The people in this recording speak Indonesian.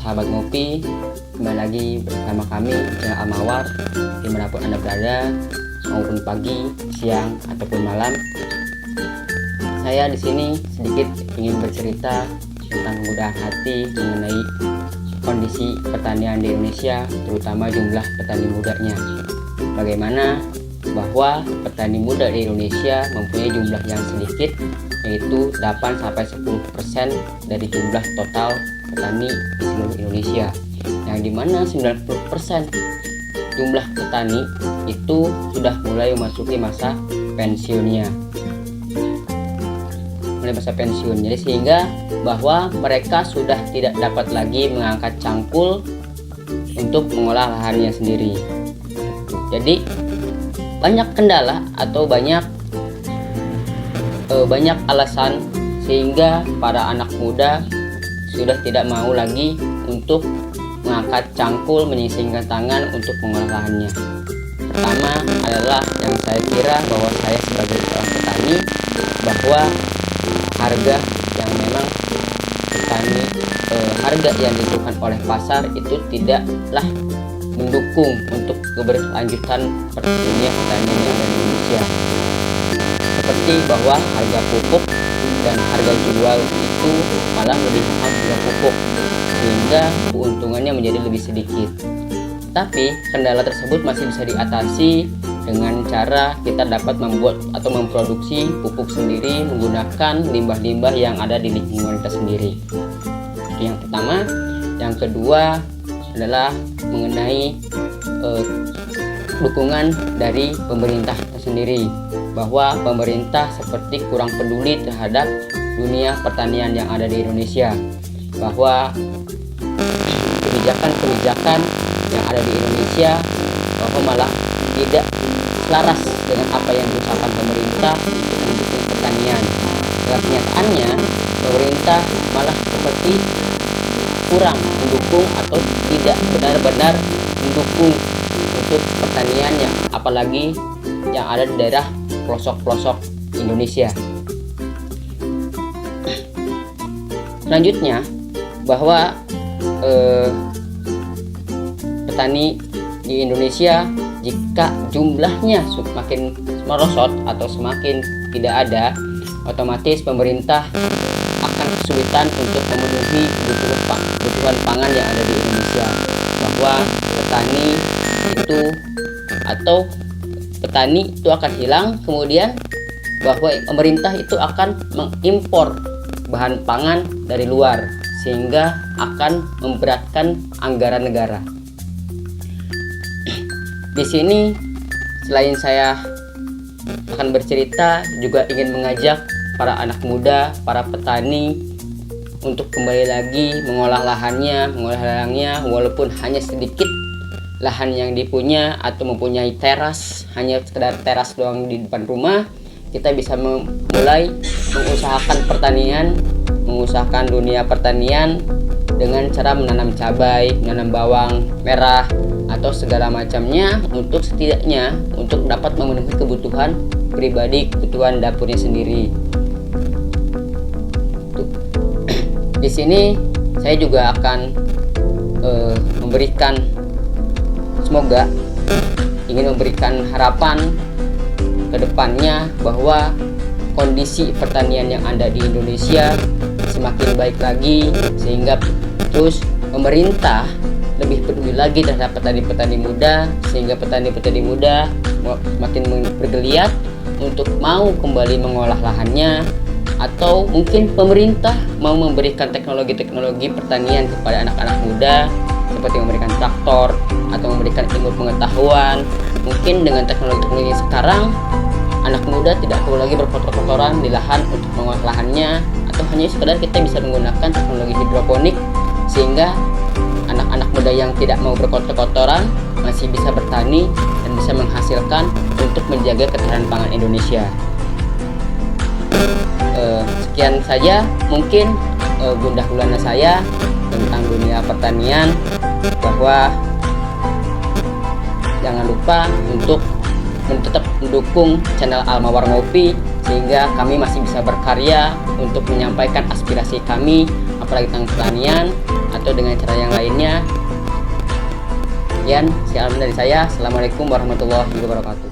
sahabat ngopi, kembali lagi bersama kami channel Almawar dimanapun Anda berada, maupun pagi, siang ataupun malam. Saya di sini sedikit ingin bercerita tentang kemudahan hati mengenai kondisi pertanian di Indonesia, terutama jumlah petani mudanya. Bagaimana bahwa petani muda di Indonesia mempunyai jumlah yang sedikit, yaitu 8-10% dari jumlah total petani di seluruh Indonesia, yang dimana 90% jumlah petani itu sudah mulai memasuki masa pensiunnya, jadi sehingga bahwa mereka sudah tidak dapat lagi mengangkat cangkul untuk mengolah lahannya sendiri. Jadi banyak kendala atau banyak alasan sehingga para anak muda sudah tidak mau lagi untuk mengangkat cangkul, menyingkirkan tangan untuk mengolah lahannya. Pertama adalah yang saya kira bahwa saya sebagai seorang petani, bahwa harga yang memang petani harga yang ditentukan oleh pasar itu tidaklah mendukung untuk keberlanjutan dunia pertanian yang ada di Indonesia. Seperti bahwa harga pupuk dan harga jual itu malah lebih mahal harga pupuk, sehingga keuntungannya menjadi lebih sedikit. Tapi kendala tersebut masih bisa diatasi dengan cara kita dapat membuat atau memproduksi pupuk sendiri menggunakan limbah-limbah yang ada di lingkungan kita sendiri. Itu yang pertama. Yang kedua adalah mengenai dukungan dari pemerintah sendiri, bahwa pemerintah seperti kurang peduli terhadap dunia pertanian yang ada di Indonesia, bahwa kebijakan-kebijakan yang ada di Indonesia bahwa malah tidak selaras dengan apa yang diusahakan pemerintah untuk mendukung pertanian. Dalam kenyataannya pemerintah malah seperti kurang mendukung atau tidak benar-benar mendukung untuk pertaniannya, apalagi yang ada di daerah pelosok-pelosok Indonesia. Selanjutnya, bahwa petani di Indonesia jika jumlahnya semakin merosot atau semakin tidak ada, otomatis pemerintah akan kesulitan untuk memenuhi kebutuhan pangan yang ada di Indonesia, bahwa petani itu akan hilang, kemudian bahwa pemerintah itu akan mengimpor bahan pangan dari luar, sehingga akan memberatkan anggaran negara. Di sini selain saya akan bercerita, juga ingin mengajak para anak muda, para petani untuk kembali lagi mengolah lahannya, mengolah ladangnya, walaupun hanya sedikit lahan yang dipunya atau mempunyai teras, hanya sekedar teras doang di depan rumah. Kita bisa mulai mengusahakan pertanian, mengusahakan dunia pertanian dengan cara menanam cabai, menanam bawang merah atau segala macamnya, untuk setidaknya untuk dapat memenuhi kebutuhan pribadi, kebutuhan dapurnya sendiri. Di sini saya juga akan ingin memberikan harapan ke depannya bahwa kondisi pertanian yang ada di Indonesia semakin baik lagi, sehingga terus pemerintah lebih peduli lagi terhadap petani-petani muda, sehingga petani-petani muda semakin bergeliat untuk mau kembali mengolah lahannya, atau mungkin pemerintah mau memberikan teknologi-teknologi pertanian kepada anak-anak muda, seperti memberikan traktor atau memberikan ilmu pengetahuan. Mungkin dengan teknologi-teknologi sekarang, anak muda tidak perlu lagi berkotor-kotoran di lahan untuk mengolah lahannya, atau hanya sekedar kita bisa menggunakan teknologi hidroponik, sehingga anak-anak muda yang tidak mau berkotor-kotoran masih bisa bertani dan bisa menghasilkan untuk menjaga ketahanan pangan Indonesia. Sekian saja mungkin gundah gulana saya tentang dunia pertanian, bahwa jangan lupa untuk tetap mendukung channel Almawar Ngopi, sehingga kami masih bisa berkarya untuk menyampaikan aspirasi kami, apalagi tentang pertanian atau dengan cara yang lain. lainnya. Sekian, dari saya. Assalamualaikum warahmatullahi wabarakatuh.